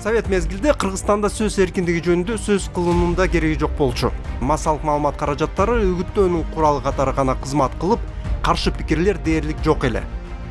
Совет мезгилде Кыргызстанда сөз эркиндиги жөнүндө сөз кылуунун кереги жок болчу. Массалык маалымат каражаттары үгүттөөнүн куралы катары гана кызмат кылып, каршы пикирлер дээрлик жок эле.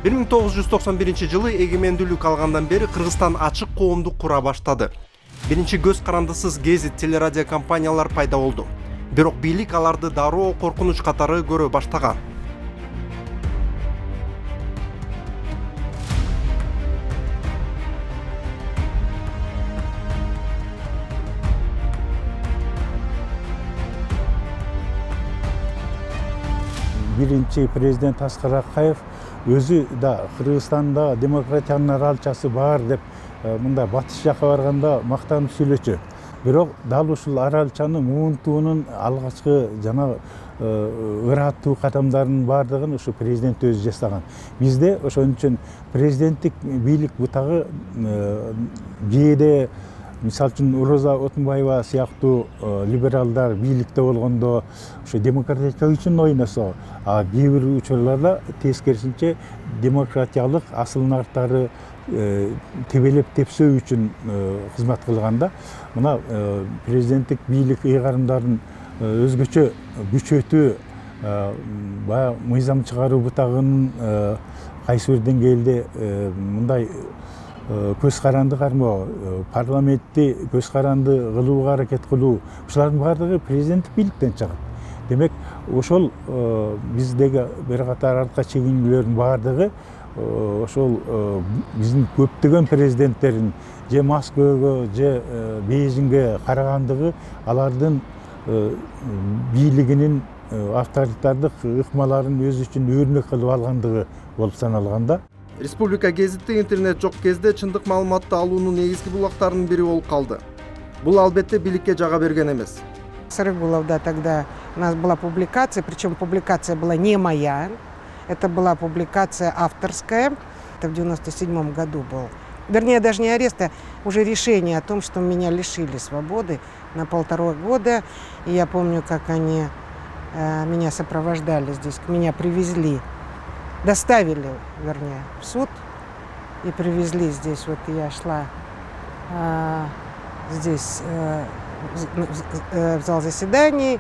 1991 эгемендүүлүк алгандан бери Кыргызстан ачык коомдук кура баштады. Биринчи көз карандысыз гезит, телерадио компаниялар пайда болду. Бирок бийлик аларды дароо коркунуч катары көрө баштаган. Биринчи президент Аскар Акаев өзү да Кыргызстанда демократиянын аралчасы бар деп мында батыш жака барганда мактанып сүйлөчү. Бирок дал ушул аралчаны муунтуунун алгачкы жана ыраттуу кадамдарынын бардыгын ушу президент өзү жасаган. Бизде ошон үчүн президенттик бийлик бутагы кээде мисалы үчүн Роза Отунбаева сыяктуу либералдар бийликте болгондо ошо демократия үчүн ойносо, а кээ бир учурларда тескерисинче демократиялык асыл нарттары тебелеп тепсөө үчүн кызмат кылганда, мына президенттик бийлик ыйгарымдарын өзгөчө күчөтүү, баягы мыйзам чыгаруу бутагынын кайсы бир деңгээлде мындай көз каранды кармоо, парламентти көз каранды кылууга аракет кылуу, ушулардын баардыгы президенттик бийликтен чыгат. Демек, ошол биздеги бир катар артка чегинулөрдүн баардыгы ошол биздин көптөгөн президенттерин же Москвага, же Бейжиңге карагандыгы алардын бийлигинин авторитардык ыкмаларын өзү үчүн өрнөк кылып алгандыгы болуп саналганда. Республика гезитте интернет жок кезде чындык маалыматты алуунун негизги булактарынын бири болуп калды. Бул албетте бийликке жага берген эмес. Срыгуловда тогда у нас была публикация, причем публикация была не моя, это была публикация авторская, это в 97 году был. Вернее, даже не арест, а уже решение о том, что меня лишили свободы на 1,5 года. И я помню, как они меня сопровождали здесь, меня привезли. Доставили, вернее, в суд и привезли здесь. Вот я шла здесь в зал заседаний.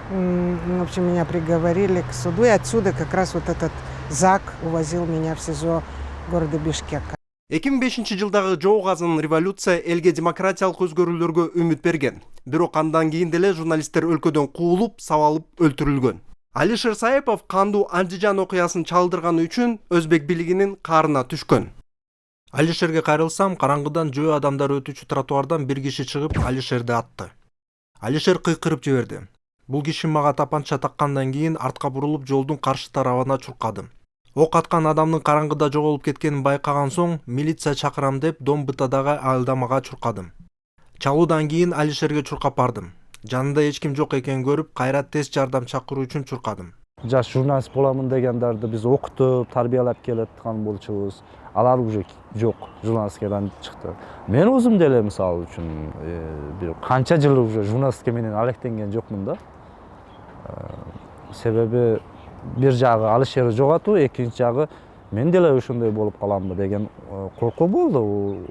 В общем, меня приговорили к суду. И отсюда как раз вот этот ЗАГ увозил меня в СИЗО города Бишкека. 2005 жоо азан революция элге демократиялык өзгөрүүлөргө үмүт берген. Бирок андан кийин деле журналисттер өлкөдөн куулуп, сабалып өлтүрүлгөн. Алишер Саипов кандуу Андижан окуясын чалдырганы үчүн өзбек бийлигинин каарына түшкөн. Алишерге кайрылсам, караңгыдан жөө адамдар өтүүчү тротуардан бир киши чыгып Алишерди атты. Алишер кыйкырып жиберди. Бул киши мага тапанча таккандан кийин артка бурулуп жолдун каршы тарабына чуркадым. Ок аткан адамдын караңгыда жоголуп кеткенин байкаган соң, милиция чакырам деп Домбытадагы аялдамага чуркадым. Чалуудан кийин Алишерге чуркап бардым. Жанында эч ким жок экенин көрүп, кайра тез жардам чакыруу үчүн чуркадым. Жаш журналист боламын дегендерди биз окутуп, тарбиялап келаткан болчубуз. Алар уже жок, журналистке чыкты. Мен өзүм деле мисалы үчүн бир канча жыл уже журналистке менен алектенген жокмун да. Себеби бир жагы Алишер жоготуу, экинчи жагы мен деле ошондой болуп каламбы деген коркуу болду.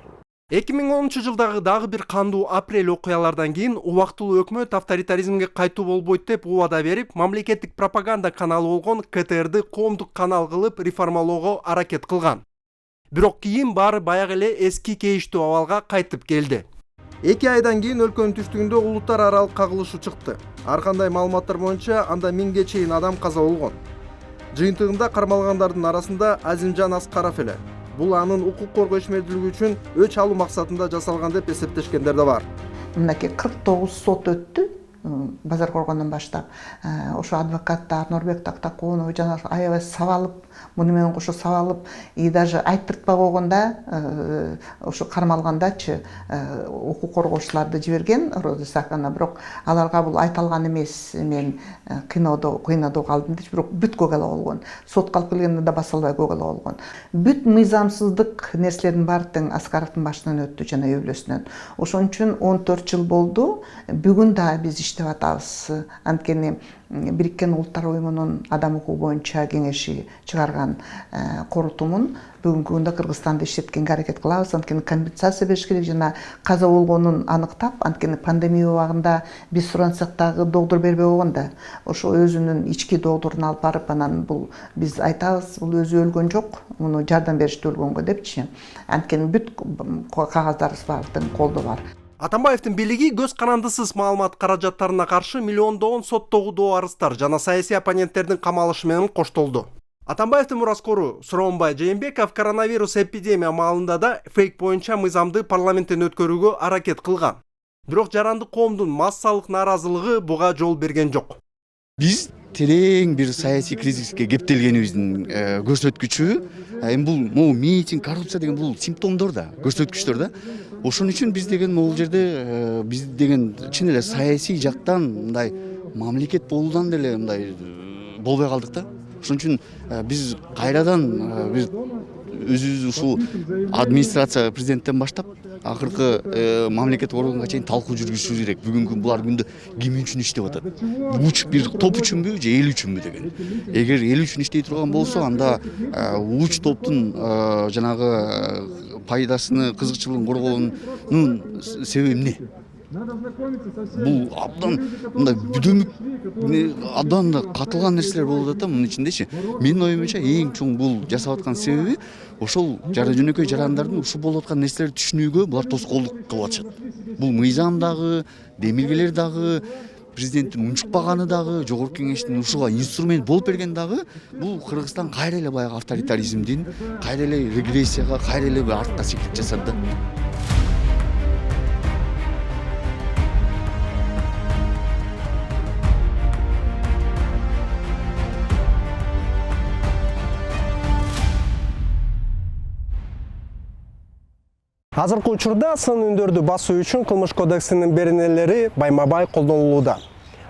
2010 дагы бир кандуу апрель окуялардан кийин убактылуу өкмөт авторитаризмге кайтуу болбойт деп убада берип, мамлекеттик пропаганда каналы болгон КТРди коомдук канал кылып реформалоого аракет кылган. Бирок кийин баары баягы эле эски кейиштүү абалга кайтып келди. 2 айдан кийин өлкөнүн түштүгүндө улуттар аралык кагылышуу чыкты. Ар кандай маалыматтар боюнча анда 1000ге чейин адам каза болгон. Жыйынтыгында кармалгандардын арасында Азимжан Аскаров эле. Бул анын укук коргоо ишмердүүлүгү үчүн өч алуу максатында жасалган деп эсептешкендер да бар. Мынакей 49 сот өттү. Базар коргондон баштап ошо адвокаттар Нурбек Тактакунов жана аябай сабалып, муну менен кошо сабалып, и даже айттыртпак болгонда ошо кармалгандачы укук коргоочуларды жиберген Роза Сакана, бирок аларга бул айта алган эмес. Мен кыйнадуу калдым депчи, бирок бүт көгала болгон. Сотко алып келгенде да баса албай көгала болгон. Бүт мыйзамсыздык нерселердин баары тең Аскаровдун башынан өттү жана өбөлөсүнөн. Ошон үчүн 14 жыл болду. Бүгүн да биз иштеп атабыз. Анткени Бириккен Улуттар Уюмунун Адам укугу боюнча кеңеши чыгарган корутумун бүгүнкү күндө Кыргызстанды иштеткенге аракет кылабыз. Анткени компенсация бериш керек жана каза болгонун аныктап, анткени пандемия убагында биз сурансак дагы доктор бербей койгон да. Ошо өзүнүн ички докторун алып барып, анан бул биз айтабыз, бул өзү өлгөн жок, муну жардам беришти өлгөнгө депчи. Анткени бүт кагаздарыбыз бар, колдо бар. Атамбаевдин бийлиги көз карандысыз маалымат каражаттарына каршы миллиондогон соттогудоо арыздар жана саясий оппоненттердин камалышы менен коштолду. Атамбаевдин мураскору Суронбай Жээнбеков коронавирус эпидемия маалында да фейк боюнча мыйзамды парламенттен өткөрүүгө аракет кылган. Бирок жарандык коомдун массалык нааразылыгы буга жол берген жок. Биз терең бир саясий кризиске кептелгенибиздин көрсөткүчү. Эми бул митинг, коррупция деген бул симптомдор да, көрсөткүчтөр да. Ошон үчүн биз деген могул жерде биз деген чын эле саясий жактан мындай мамлекет болуудан деле мындай болбой калдык да. Ошон үчүн биз кайрадан бир өзүбүз ушул администрация президенттен баштап акыркы мамлекет органга чейин талкуу жүргүзүш керек. Бүгүнкү булар күндө ким үчүн иштеп атат? Уч бир топ үчүнбү же эл үчүнбү деген. Эгер эл үчүн иштей турган болсо, анда уч топтун жанагы пайдасыны, кызыкчылыгын коргоонун себеби эмне? Бул абдан мындай бүдөмүк абдан катылган нерселер болуп атат да мунун ичиндечи. Менин оюмча эң чоң бул жасап аткан себеби ошол жөнөкөй жарандардын ушул болуп аткан нерселерди түшүнүүгө булар тоскоолдук кылып атышат. Бул мыйзам дагы, демилгелер дагы, президенттин унчукпаганы дагы, жогорку кеңештин ушуга инструмент болуп берген дагы, бул Кыргызстан кайра эле баягы авторитаризмдин, кайра эле регрессияга, кайра эле артка секирип жасады да. Азыркы учурда сын үндөрдү басуу үчүн кылмыш кодексинин беренелери байма-бай колдонулууда.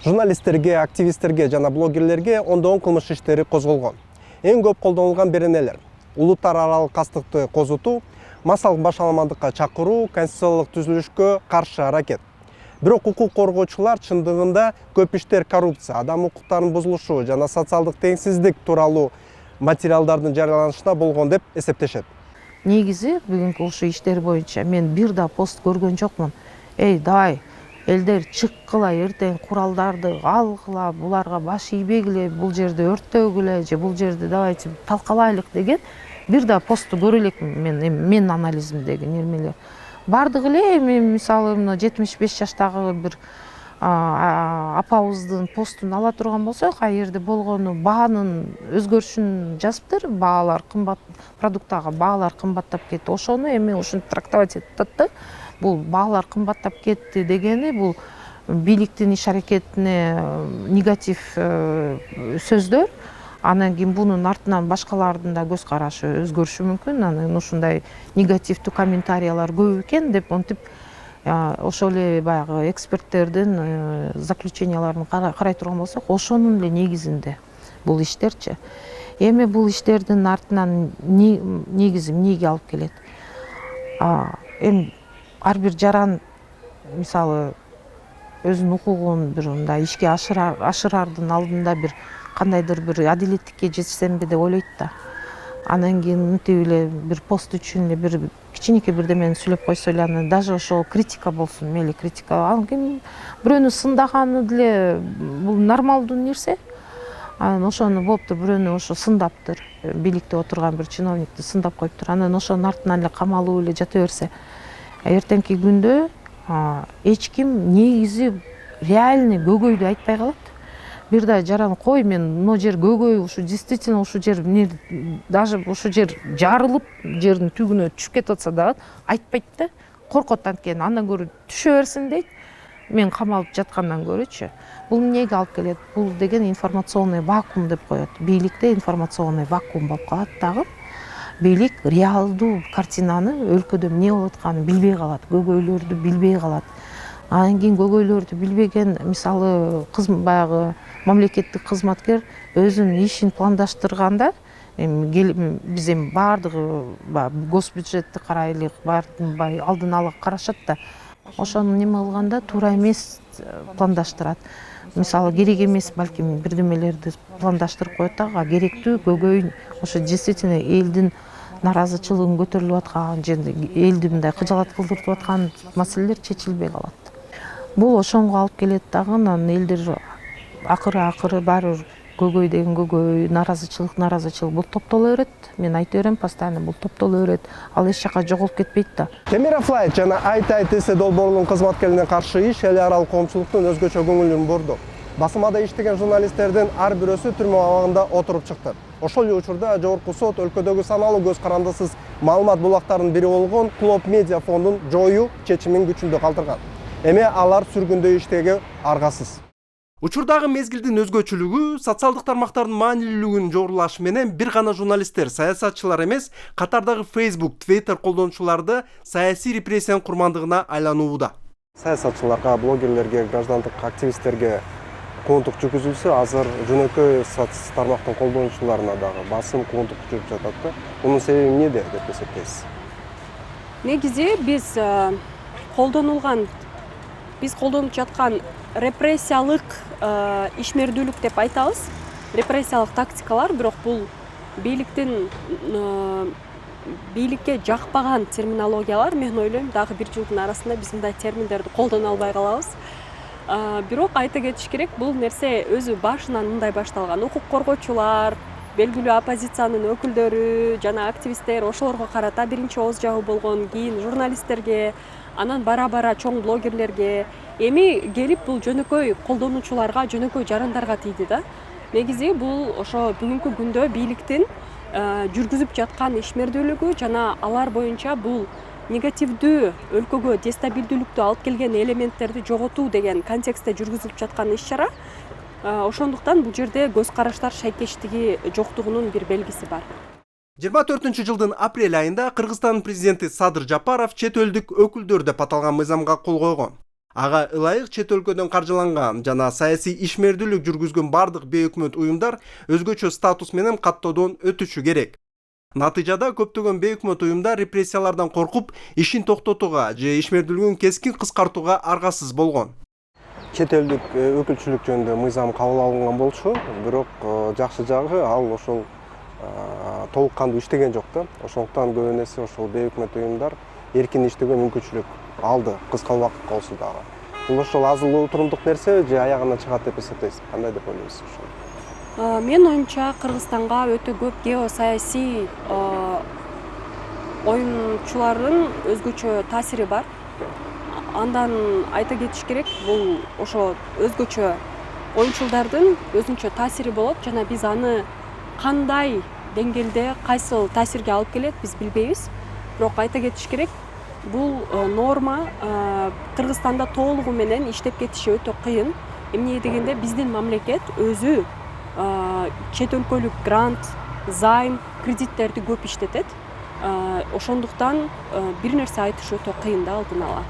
Журналисттерге, активисттерге жана блогерлерге ондогон кылмыш иштери козголгон. Эң көп колдонулган беренелер: улуттар аралык кастыкты козутуу, массалык башаламандыкка чакыруу, конституциялык түзүлүшкө каршы аракет. Бирок укук коргоочулар чындыгында көп иштер коррупция, адам укуктарынын бузулушу жана социалдык теңсиздик тууралуу материалдардын жарыяланышында болгон деп эсептешет. Негизи бүгүнкү ушул иштер боюнча мен бир да пост көргөн жокмун. Давай элдер чыккыла, эртең куралдарды алгыла, буларга баш ийбегиле, бул жерди өрттөгүлө же бул жерди давайте талкалайлык деген бир да постту көрө элекмин мен анализимдеги нермелер. Бардыгы эле эми мисалы мына 75 жаштагы бир апабыздын постун ала турган болсок, а жерде болгону баанын өзгөрүшүн жазыптыр. Баалар кымбат, продукттагы баалар кымбаттап кетти. Ошону эми ушинтип трактовать этип атат да. Бул баалар кымбаттап кетти дегени бул бийликтин иш аракетине негатив сөздөр. Анан кийин бунун артынан башкалардын да көз карашы өзгөрүшү мүмкүн. Анан ушундай негативдүү комментариялар көп экен деп онтип ошол эле баягы эксперттердин заключенияларын карай турган болсок, ошонун эле негизинде бул иштерчи. Эми бул иштердин артынан негизи эмнеге алып келет? Эми ар бир жаран мисалы өзүнүн укугун бир мындай ишке ашырардын алдында бир кандайдыр бир адилеттикке жетсемби деп ойлойт да. Анан кийин мынтип эле бир пост үчүн эле бир кичинекей бирдемени сүйлөп койсо эле, аны даже ошол критика болсун, мейли критика. Ал ким бирөөнү сындаганы деле бул нормалдуу нерсе. Анан ошону болуптур, бирөөнү ошо сындаптыр, бийликте отурган бир чиновникти сындап коюптур. Анан ошонун артынан эле камалып эле жата берсе, эртеңки күндө эч ким негизи реальный көйгөйдү айтпай калат. Бир да жаран кой, мен мына жер көйгөй, ушу действительно ушу жер даже ушу жер жарылып, жердин түгүнө түшүп кетип атса дагы айтпайт да. Коркот анткени, андан көрө түшө берсин дейт. Мен камалып жаткандан көрөчү. Бул эмнеге алып келет? Бул деген информационный вакуум деп коет. Бийликте информационный вакуум болуп калат дагы. Бийлик реалдуу картинаны, өлкөдө эмне болуп атканын билбей калат, көйгөйлөрдү билбей калат. Анан кийин көйгөйлөрдү билбеген, мисалы баягы мамлекеттик кызматкер өзүнүн ишин пландаштырганда, биз эми баардыгы госбюджетти карайлык, баардыгын алдын ала карашат да. ошону неме кылганда туура эмес пландаштырат. Мисалы керек эмес балким бирдемелерди пландаштырып коет да, а керектүү көйгөй ошо действительно элдин наразычылыгын көтөрүлүп аткан же элди мындай кыжалат кылдырып аткан маселелер чечилбей калат. Бул ошонго алып келет дагы, анан элдер акыры баары көйгөй деген көйгөй, наразычылык бул топтоло берет. Мен айта берем постоянно, бул топтоло берет. Ал эч жака жоголуп кетпейт да. Темиров Лайт жана ТС долбоорунун кызматкерлерине каршы иш эл аралык коомчулуктун өзгөчө көңүлүн бурду. Басмада иштеген журналисттердин ар бирөөсү түрмө абагында отуруп чыкты. Ошол эле учурда Жогорку сот өлкөдөгү саналуу көз карандысыз маалымат булактарынын бири болгон Клоп Медиа фондун жоюу чечимин күчүндө калтырган. Эми алар сүргүндө иштеге аргасыз. Учурдагы мезгилдин өзгөчөлүгү социалдык тармактардын маанилүүлүгүнүн жогорулашы менен бир гана журналисттер, саясатчылар эмес, катардагы Facebook, Twitter колдонуучуларды саясий репрессиянын курмандыгына айланууда. Саясатчыларга, блогерлерге, граждандык активисттерге контук жүргүзүлсө, азыр жөнөкөй соц тармактын колдонуучуларына дагы басым контук жүрүп жатат да. Мунун себеби эмнеде деп эсептейсиз? Негизи биз колдонуп жаткан репрессиялык ишмердүүлүк деп айтабыз. Репрессиялык тактикалар, бирок бул бийликке жакпаган терминологиялар. Мен ойлойм, дагы бир жылдын арасында биз мындай терминдерди колдоно албай калабыз. Бирок айта кетиш керек, бул нерсе өзү башынан мындай башталган. Укук коргоочулар, белгилүү оппозициянын өкүлдөрү жана активисттер ошолорго карата биринчи ооз жабуу болгон, кийин журналисттерге, анан бара-бара чоң блогерлерге, эми келип бул жөнөкөй колдонуучуларга, жөнөкөй жарандарга тийди да. Негизи бул ошо бүгүнкү күндө бийликтин жүргүзүп жаткан ишмердүүлүгү жана алар боюнча бул негативдүү өлкөгө дестабилдүүлүктү алып келген элементтерди жоготуу деген контекстте жүргүзүлүп жаткан иш-чара. Ошондуктан бул жерде көз караштар шайкештиги жоктугунун бир белгиси бар. 24-жылдын апрель айында Кыргызстандын президенти Садыр Жапаров чет элдик өкүлдөр деп аталган мыйзамга кол койгон. Ага ылайык чет өлкөдөн каржыланган жана саясий ишмердүүлүк жүргүзгөн бардык бейөкмөт уюмдар өзгөчө статус менен каттоодон өтүшү керек. Натыйжада көптөгөн бейөкмөт уюмдар репрессиялардан коркуп, ишин токтотууга же ишмердүүлүгүн кескин кыскартууга аргасыз болгон. Чет элдик өкүлчүлүк жөнүндө мыйзам кабыл алынган болчу, бирок жакшы жагы ал ошол толук кандуу иштеген жок да. Ошондуктан көп нерсе ошол бейөкмөт уюмдар эркин иштөөгө мүмкүнчүлүк алды кыска убакыт болсо дагы. Бул ошол азыл отурумдук нерсе же аягына чыгат деп эсептейсиз? Кандай деп ойлойсуз ошол? Мен оюмча Кыргызстанга өтө көп геосаясий оюнчулардын өзгөчө таасири бар. Андан айта кетиш керек, бул ошо өзгөчө оюнчулдардын өзүнчө таасири болот жана биз аны кандай деңгээлде, кайсыл таасирге алып келет биз билбейбиз. Бирок айта кетиш керек, бул норма Кыргызстанда толугу менен иштеп кетиши өтө кыйын. Эмне дегенде биздин мамлекет өзү чет өлкөлүк грант, займ, кредиттерди көп иштетет. Ошондуктан бир нерсе айтыш өтө кыйын да алдын ала.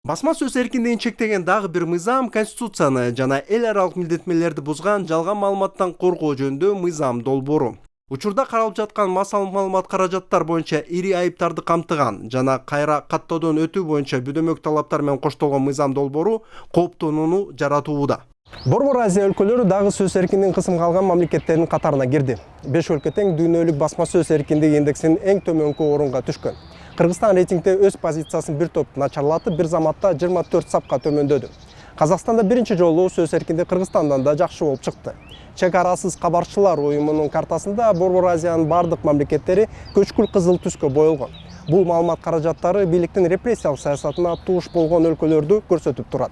Басма сөз эркиндигин чектеген дагы бир мыйзам Конституцияны жана эл аралык милдеттенмелерди бузган жалган маалыматтан коргоо жөнүндө мыйзам долбоору. Учурда каралып жаткан маалымат каражаттар боюнча ири айыптарды камтыган жана кайра каттоодон өтүү боюнча бүдөмөк талаптар менен коштолгон мыйзам долбоору кооптонууну жаратууда. Борбор Азия өлкөлөрү дагы сөз эркиндигин кысымга алган мамлекеттердин катарына кирди. 5 өлкө тең дүйнөлүк басма сөз эркиндиги индексинин эң төмөнкү орунга түшкөн. Кыргызстан рейтингде өз позициясын бир топ начарлатып, бир заматта 24 сапка төмөндөдү. Казакстанда биринчи жолу сөз эркиндиги Кыргызстандан да жакшы болуп чыкты. Чек арасыз кабарчылар уюмунун картасында Борбор Азиянын бардык мамлекеттери көчкүл кызыл түскө боелгон. Бул маалымат каражаттары бийликтин репрессиялык саясатына тууш болгон өлкөлөрдү көрсөтүп турат.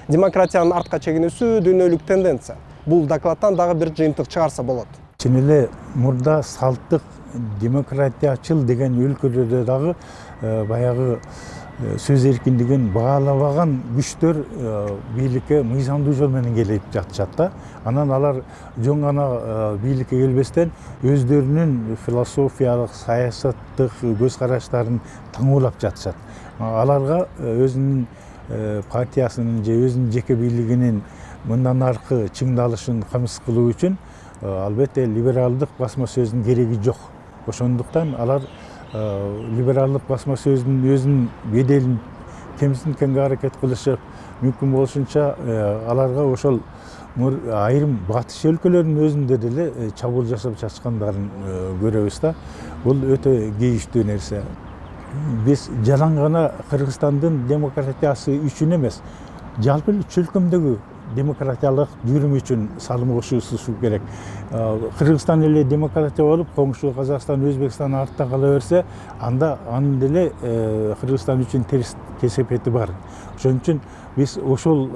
Демократиянын артка чегинүүсү дүйнөлүк тенденция. Бул докладтан дагы бир жыйынтык чыгарса болот. Чын эле мурда салттык демократиячыл деген өлкөлөрдө дагы баягы сөз эркиндигин баалабаган күчтөр бийликке мыйзамдуу жол менен келип жатышат да. Анан алар жөн гана бийликке келбестен өздөрүнүн философиялык, саясаттык көз караштарын таңуулап жатышат. Аларга өзүнүн партиясынын же өзүнүн жеке бийлигинин мындан аркы чыңдалышын камсыз кылуу үчүн албетте либералдык басма сөздүн кереги жок. Ошондуктан алар либералдык басма сөздүн өзүнүн беделин кемсинткенге аракет кылышып, мүмкүн болушунча аларга ошол айрым батыш өлкөлөрдүн өзүндө деле чабуул жасап жаткандарын көрөбүз да. Бул өтө кейиштүү нерсе. Биз жалаң гана Кыргызстандын демократиясы үчүн эмес, жалпы чөлкөмдөгү демократиялык жүрүм үчүн салым кошуусу керек. Кыргызстан эле демократия болуп, коңшу Казакстан, Өзбекстан артта кала берсе, анда анын деле Кыргызстан үчүн терс кесепети бар. Ошон үчүн биз ошол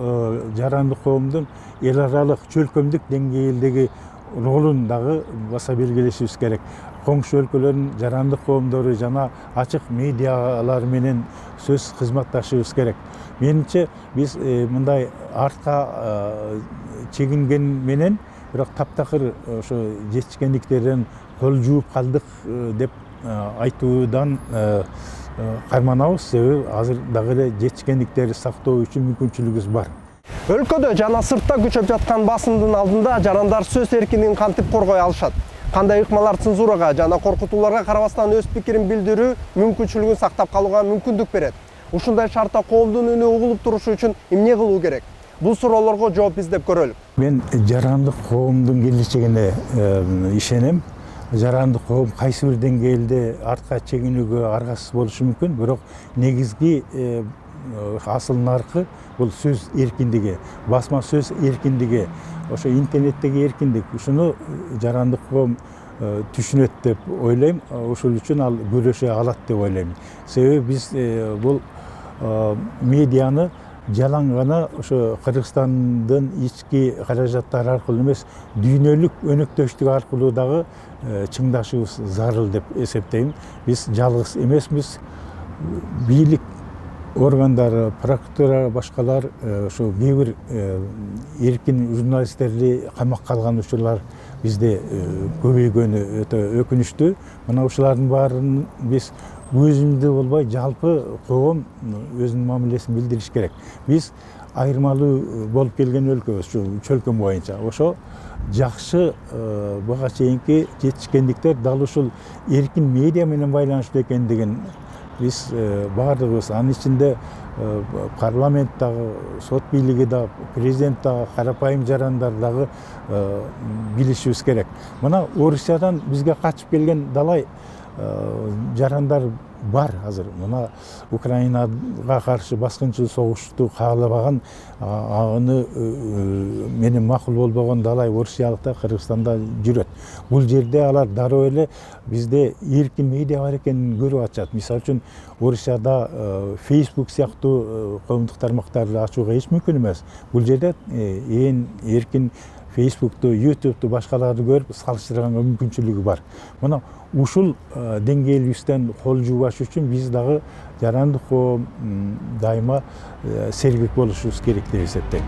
жарандык коомдун эл аралык чөлкөмдүк деңгээлдеги ролун дагы баса белгилешибиз керек. Коңшу өлкөлөрдүн жарандык коомдору жана ачык медиалар менен сөз кызматташыбыз керек. Менимче биз мындай артка чегинген менен, бирок таптакыр ошо жетишкендиктерден кол жууп калдык деп айтуудан кайманабыз. Себеби азыр дагы эле жетишкендиктерди сактоо үчүн мүмкүнчүлүгүбүз бар. Өлкөдө жана сыртта күчөп жаткан басымдын алдында жарандар сөз эркиндигин кантип коргой алышат? Кандай ыкмалар цензурага жана коркутууларга карабастан өз пикирин билдирүү мүмкүнчүлүгүн сактап калууга мүмкүндүк берет? Ушундай шартта коомдун үнү угулуп турушу үчүн эмне кылуу керек? Бул суроолорго жооп издеп көрөлүк. Мен жарандык коомдун келечегине ишенем. Жарандык коом кайсы бир деңгээлде артка чегинүүгө аргасыз болушу мүмкүн, бирок негизги асыл наркы бул сөз эркиндиги, басма сөз эркиндиги, ошо интернеттеги эркиндик. Ушуну жарандык коом түшүнөт деп ойлойм. Ошол үчүн ал күрөшө алат деп ойлойм. Себеби биз бул медианы жалаң гана ошо Кыргызстандын ички каражаттары аркылуу эмес, дүйнөлүк өнөктөштүк аркылуу дагы чыңдашыбыз зарыл деп эсептейм. Биз жалгыз эмесмиз. Бийлик органдары, прокуратура, башкалар ошо кээ бир эркин журналисттерди камакка алган учурлар бизде көбөйгөнү өтө өкүнүчтүү. Мына ушулардын баарын биз өзүндө болбой, жалпы коом өзүнүн мамилесин билдириш керек. Биз айырмалуу болуп келген өлкөбүз, чөлкөм боюнча. Ошо жакшы буга чейинки жетишкендиктер дал ушул эркин медиа менен байланыштуу экендигин биз баардыгыбыз, анын ичинде парламент дагы, сот бийлиги да, президент дагы, карапайым жарандар дагы билишибиз керек. Мына Орусиядан бизге качып келген далай жарандар бар азыр. Мына Украинага каршы баскынчыл согушту каалабаган, аны менен макул болбогон далай орусиялыктар Кыргызстанда жүрөт. Бул жерде алар дароо эле бизде эркин медиа бар экенин көрүп атышат. Мисалы үчүн Орусияда Facebook сыяктуу коомдук тармактарды ачууга эч мүмкүн эмес. Бул жерде ээн эркин Facebook'tu, YouTube'tu башкаларды көрүп салыштырганга мүмкүнчүлүгү бар. Мына ушул деңгээлибизден кол жуубаш үчүн биз дагы жарандык коом дайыма сергек болушубуз керек деп эсептейм.